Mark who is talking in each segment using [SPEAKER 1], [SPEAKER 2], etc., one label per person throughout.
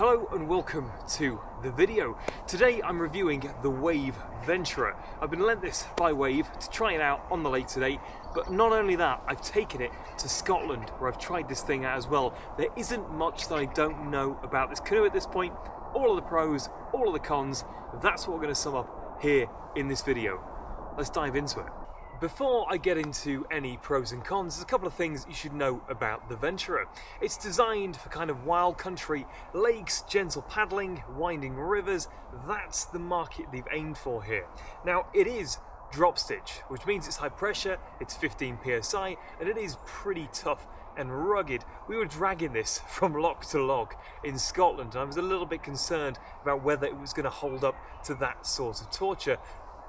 [SPEAKER 1] Hello and welcome to the video. Today I'm reviewing the Wave Venturer. I've been lent this by Wave to try it out on the lake today, but not only that, I've taken it to Scotland where I've tried this thing out as well. There isn't much that I don't know about this canoe at this point. All of the pros, all of the cons, that's what we're going to sum up here in this video. Let's dive into it. Before I get into any pros and cons, there's a couple of things you should know about the Venturer. It's designed for kind of wild country, lakes, gentle paddling, winding rivers. That's the market they've aimed for here. Now, it is drop stitch, which means it's high pressure, it's 15 psi, and it is pretty tough and rugged. We were dragging this from lock to lock in Scotland, and I was a little bit concerned about whether it was going to hold up to that sort of torture.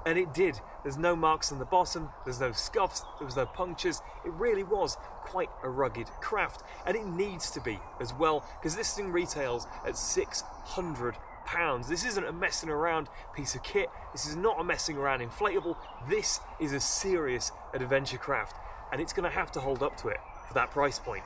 [SPEAKER 1] And it did. There's no marks on the bottom, there's no scuffs, there was no punctures. It really was quite a rugged craft, and it needs to be as well, because this thing retails at £600. This isn't a messing around piece of kit, this is not a messing around inflatable, this is a serious adventure craft, and it's going to have to hold up to it for that price point.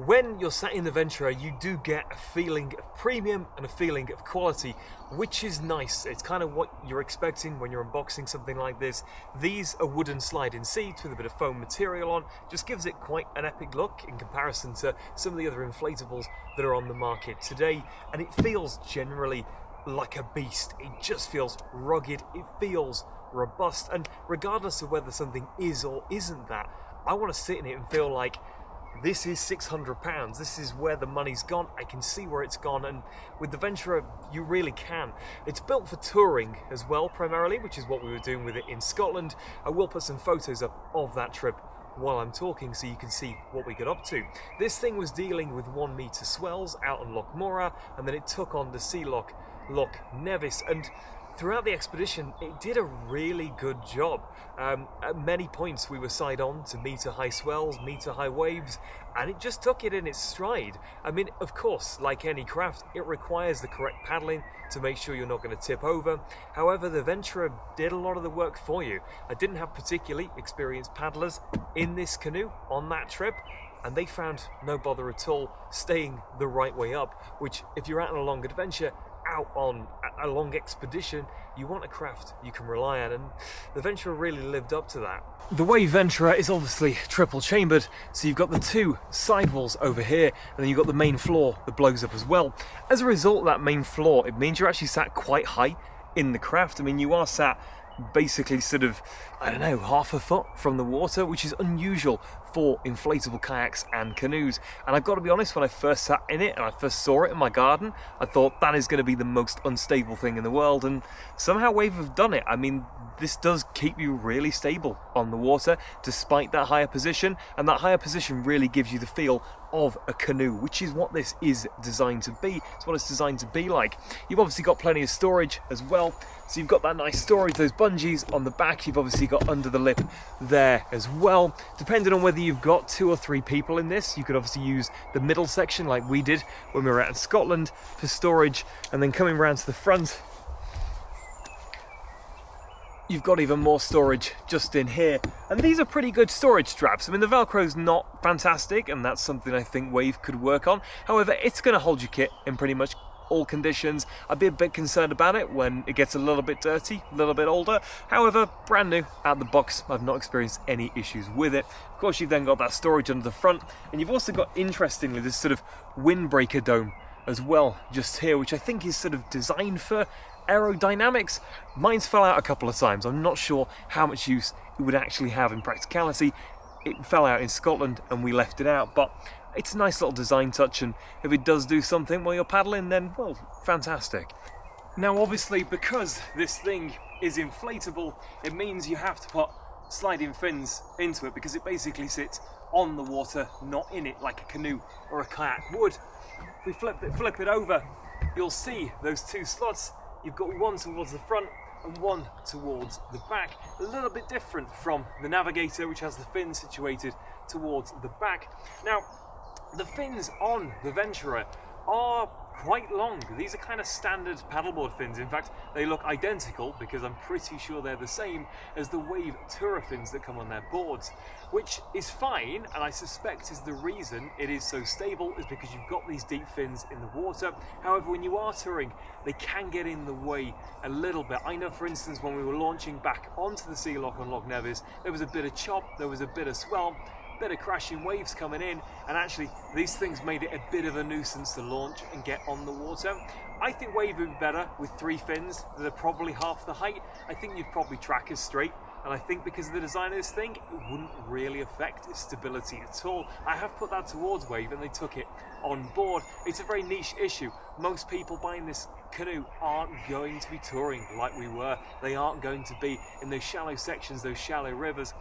[SPEAKER 1] When you're sat in the Venturer, you do get a feeling of premium and a feeling of quality, which is nice. It's kind of what you're expecting when you're unboxing something like this. These are wooden sliding seats with a bit of foam material on. Just gives it quite an epic look in comparison to some of the other inflatables that are on the market today. And it feels generally like a beast. It just feels rugged. It feels robust. And regardless of whether something is or isn't that, I want to sit in it and feel like this is £600. This is where the money's gone. I can see where it's gone, and with the Venturer, you really can. It's built for touring as well, primarily, which is what we were doing with it in Scotland. I will put some photos up of that trip while I'm talking so you can see what we got up to. This thing was dealing with 1 metre swells out on Loch Morar, and then it took on the sea loch, Loch Nevis, and throughout the expedition, it did a really good job. At many points we were side on to metre high swells, metre high waves, and it just took it in its stride. I mean, of course, like any craft, it requires the correct paddling to make sure you're not going to tip over. However, the Venturer did a lot of the work for you. I didn't have particularly experienced paddlers in this canoe on that trip, and they found no bother at all staying the right way up, which if you're out on a long adventure, out on a long expedition, you want a craft you can rely on, and the Venturer really lived up to that. The Wave Venturer is obviously triple chambered, so you've got the two sidewalls over here, and then you've got the main floor that blows up as well. As a result of that main floor, it means you're actually sat quite high in the craft. I mean, you are sat basically sort of, I don't know, half a foot from the water, which is unusual for inflatable kayaks and canoes. And I've got to be honest, when I first sat in it and I first saw it in my garden, I thought that is going to be the most unstable thing in the world, and somehow Wave have done it. I mean, this does keep you really stable on the water despite that higher position, and that higher position really gives you the feel of a canoe, which is what this is designed to be. It's what it's designed to be like. You've obviously got plenty of storage as well, so you've got that nice storage, those bungees on the back. You've obviously got under the lip there as well. Depending on whether you've got 2 or 3 people in this, you could obviously use the middle section like we did when we were out in Scotland for storage, and then coming around to the front, you've got even more storage just in here. And these are pretty good storage straps. I mean, the Velcro's not fantastic, and that's something I think Wave could work on. However, it's going to hold your kit in pretty much all conditions. I'd be a bit concerned about it when it gets a little bit dirty, a little bit older. However, brand new out the box, I've not experienced any issues with it. Of course, you've then got that storage under the front, and you've also got, interestingly, this sort of windbreaker dome as well just here, which I think is sort of designed for aerodynamics. Mine's fell out a couple of times. I'm not sure how much use it would actually have in practicality. It fell out in Scotland and we left it out, but it's a nice little design touch, and if it does do something while you're paddling, then, well, fantastic. Now, obviously, because this thing is inflatable, it means you have to put sliding fins into it, because it basically sits on the water, not in it like a canoe or a kayak would. If we flip it over, you'll see those 2 slots. You've got one towards the front and one towards the back. A little bit different from the Navigator, which has the fin situated towards the back. Now, the fins on the Venturer are quite long. These are kind of standard paddleboard fins. In fact, they look identical because I'm pretty sure they're the same as the Wave Tourer fins that come on their boards, which is fine, and I suspect is the reason it is so stable is because you've got these deep fins in the water. However, when you are touring, they can get in the way a little bit. I know, for instance, when we were launching back onto the sea lock on Loch Nevis, there was a bit of chop, there was a bit of swell, bit of crashing waves coming in, and actually these things made it a bit of a nuisance to launch and get on the water. I think Wave would be better with 3 fins that are probably half the height. I think you'd probably track as straight, and I think because of the design of this thing, it wouldn't really affect its stability at all. I have put that towards Wave and they took it on board. It's a very niche issue. Most people buying this canoe aren't going to be touring like we were. They aren't going to be in those shallow sections, those shallow rivers.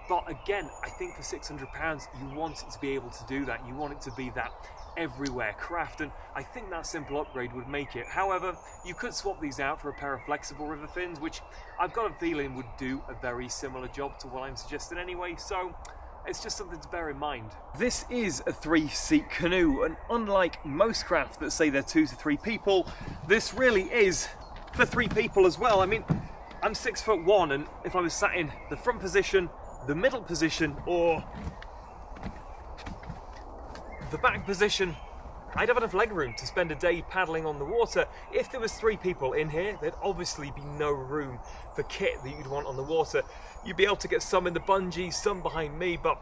[SPEAKER 1] But again, I think for £600, you want it to be able to do that. You want it to be that everywhere craft, and I think that simple upgrade would make it. However, you could swap these out for a pair of flexible river fins, which I've got a feeling would do a very similar job to what I'm suggesting anyway, so it's just something to bear in mind. This is a 3-seat canoe, and unlike most craft that say they're 2 to 3 people, this really is for 3 people as well. I mean, I'm 6'1", and if I was sat in the front position, the middle position, or the back position, I'd have enough leg room to spend a day paddling on the water. If there was 3 people in here, there'd obviously be no room for kit that you'd want on the water. You'd be able to get some in the bungee, some behind me, but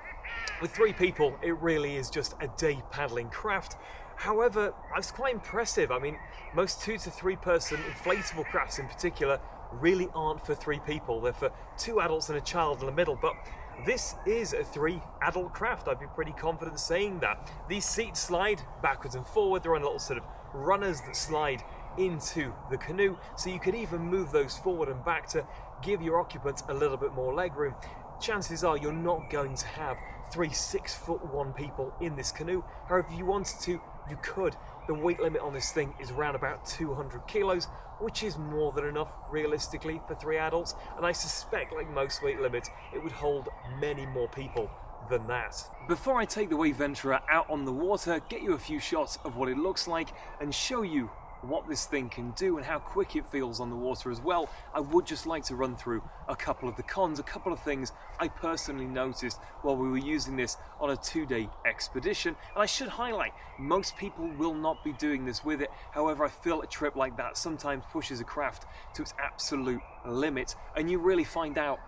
[SPEAKER 1] with 3 people, it really is just a day paddling craft. However, it's quite impressive. I mean, most 2 to 3 person inflatable crafts in particular really aren't for 3 people. They're for 2 adults and a child in the middle, but this is a 3 adult craft. I'd be pretty confident saying that. These seats slide backwards and forward. They're on little sort of runners that slide into the canoe, so you could even move those forward and back to give your occupants a little bit more leg room. Chances are you're not going to have 3 6'1" people in this canoe. However, if you wanted to, you could. The weight limit on this thing is around about 200 kilos, which is more than enough realistically for 3 adults, and I suspect, like most weight limits, it would hold many more people than that. Before I take the Wave Venturer out on the water, get you a few shots of what it looks like and show you what this thing can do and how quick it feels on the water as well, I would just like to run through a couple of the cons, a couple of things I personally noticed while we were using this on a 2-day expedition. And I should highlight, most people will not be doing this with it. However, I feel a trip like that sometimes pushes a craft to its absolute limit, and you really find out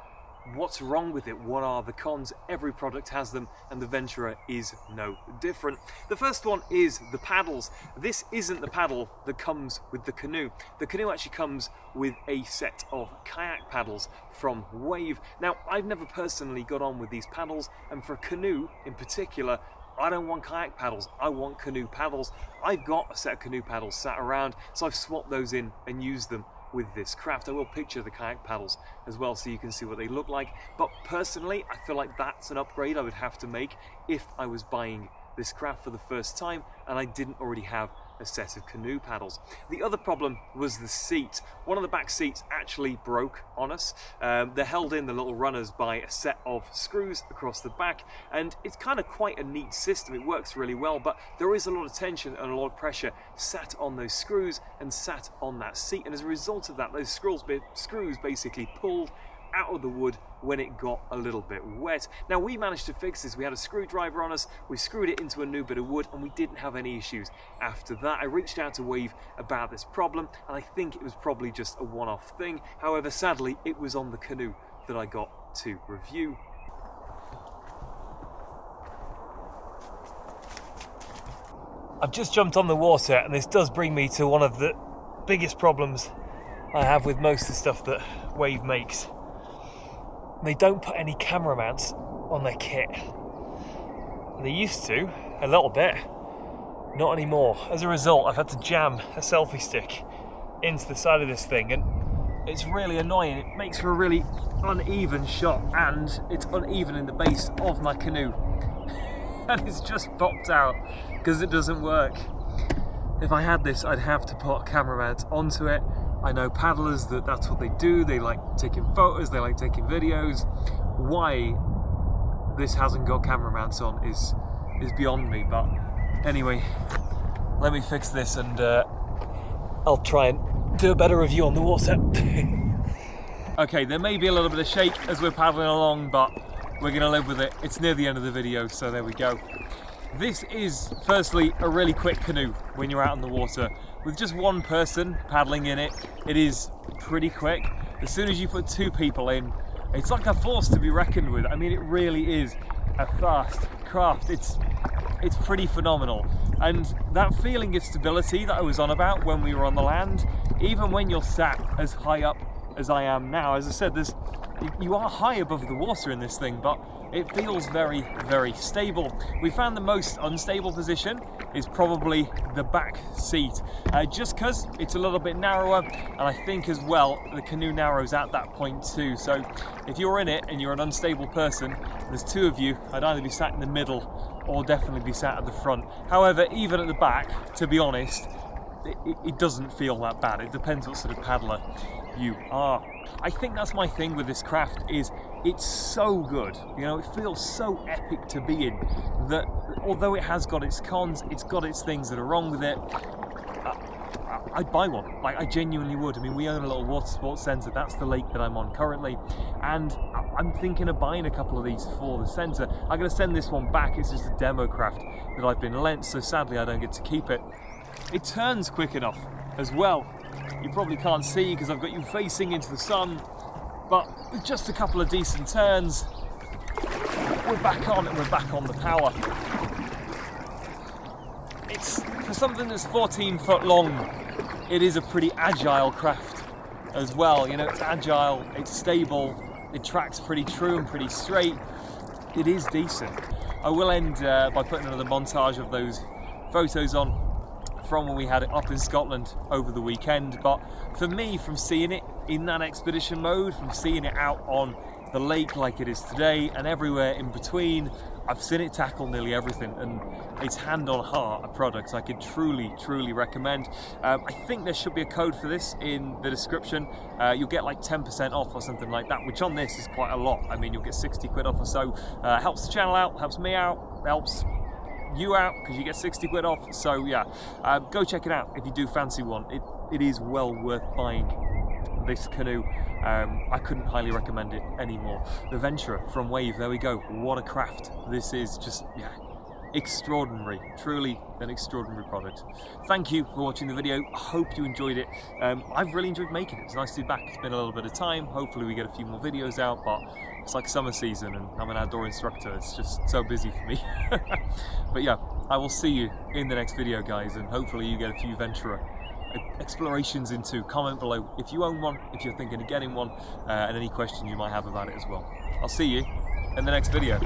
[SPEAKER 1] what's wrong with it, what are the cons. Every product has them, and the Venturer is no different. The first one is the paddles. This isn't the paddle that comes with the canoe. The canoe actually comes with a set of kayak paddles from Wave. Now, I've never personally got on with these paddles, and for a canoe in particular, I don't want kayak paddles, I want canoe paddles. I've got a set of canoe paddles sat around, so I've swapped those in and used them with this craft. I will picture the kayak paddles as well so you can see what they look like, but personally I feel like that's an upgrade I would have to make if I was buying this craft for the first time and I didn't already have a set of canoe paddles. The other problem was the seat. One of the back seats actually broke on us. They're held in, the little runners, by a set of screws across the back, and it's kind of quite a neat system. It works really well, but there is a lot of tension and a lot of pressure sat on those screws and sat on that seat, and as a result of that, those screws basically pulled out of the wood when it got a little bit wet. Now, we managed to fix this. We had a screwdriver on us, we screwed it into a new bit of wood, and we didn't have any issues after that. I reached out to Wave about this problem, and I think it was probably just a one-off thing. However, sadly, it was on the canoe that I got to review. I've just jumped on the water, and this does bring me to one of the biggest problems I have with most of the stuff that Wave makes. They don't put any camera mounts on their kit. They used to, a little bit, not anymore. As a result, I've had to jam a selfie stick into the side of this thing, and it's really annoying. It makes for a really uneven shot, and it's uneven in the base of my canoe. And it's just popped out because it doesn't work. If I had this, I'd have to put a camera mount onto it. I know paddlers that's what they do. They like taking photos, they like taking videos. Why this hasn't got camera mounts on is beyond me. But anyway, let me fix this and I'll try and do a better review on the water. Okay, there may be a little bit of shake as we're paddling along, but we're gonna live with it. It's near the end of the video, so there we go. This is, firstly, a really quick canoe when you're out on the water. With just one person paddling in it, it is pretty quick. As soon as you put two people in, it's like a force to be reckoned with. I mean, it really is a fast craft. It's pretty phenomenal. And that feeling of stability that I was on about when we were on the land, even when you're sat as high up as I am now, as I said, you are high above the water in this thing, but it feels very, very stable. We found the most unstable position is probably the back seat, just because it's a little bit narrower, and I think as well the canoe narrows at that point too. So if you're in it and you're an unstable person, there's two of you, I'd either be sat in the middle or definitely be sat at the front. However, even at the back, to be honest, it doesn't feel that bad. It depends what sort of paddler you are. I think that's my thing with this craft, is it's so good, you know, it feels so epic to be in, that although it has got its cons, it's got its things that are wrong with it. I'd buy one, like I genuinely would. I mean, we own a little water sports centre, that's the lake that I'm on currently, and I'm thinking of buying a couple of these for the centre. I'm going to send this one back, it's just a demo craft that I've been lent, so sadly I don't get to keep it. It turns quick enough as well. You probably can't see because I've got you facing into the sun, but with just a couple of decent turns, we're back on and we're back on the power. It's, for something that's 14 foot long, it is a pretty agile craft as well. You know, it's agile, it's stable, it tracks pretty true and pretty straight. It is decent. I will end by putting another montage of those photos on from when we had it up in Scotland over the weekend, but for me, from seeing it in that expedition mode, from seeing it out on the lake like it is today and everywhere in between, I've seen it tackle nearly everything, and it's hand on heart a product I could truly recommend. I think there should be a code for this in the description. You'll get like 10% off or something like that, which on this is quite a lot. I mean, you'll get 60 quid off or so. Helps the channel out, helps me out, helps you out because you get 60 quid off. So yeah, go check it out if you do fancy one. It is well worth buying this canoe. I couldn't highly recommend it anymore. The Ventura from Wave, there we go. What a craft this is. Just, yeah, extraordinary, truly an extraordinary product. Thank you for watching the video. I hope you enjoyed it. I've really enjoyed making it. It's nice to be back. It's been a little bit of time. Hopefully we get a few more videos out, but it's like summer season and I'm an outdoor instructor. It's just so busy for me. But yeah, I will see you in the next video, guys, and hopefully you get a few Ventura explorations into. Comment below if you own one, if you're thinking of getting one, and any questions you might have about it as well. I'll see you in the next video.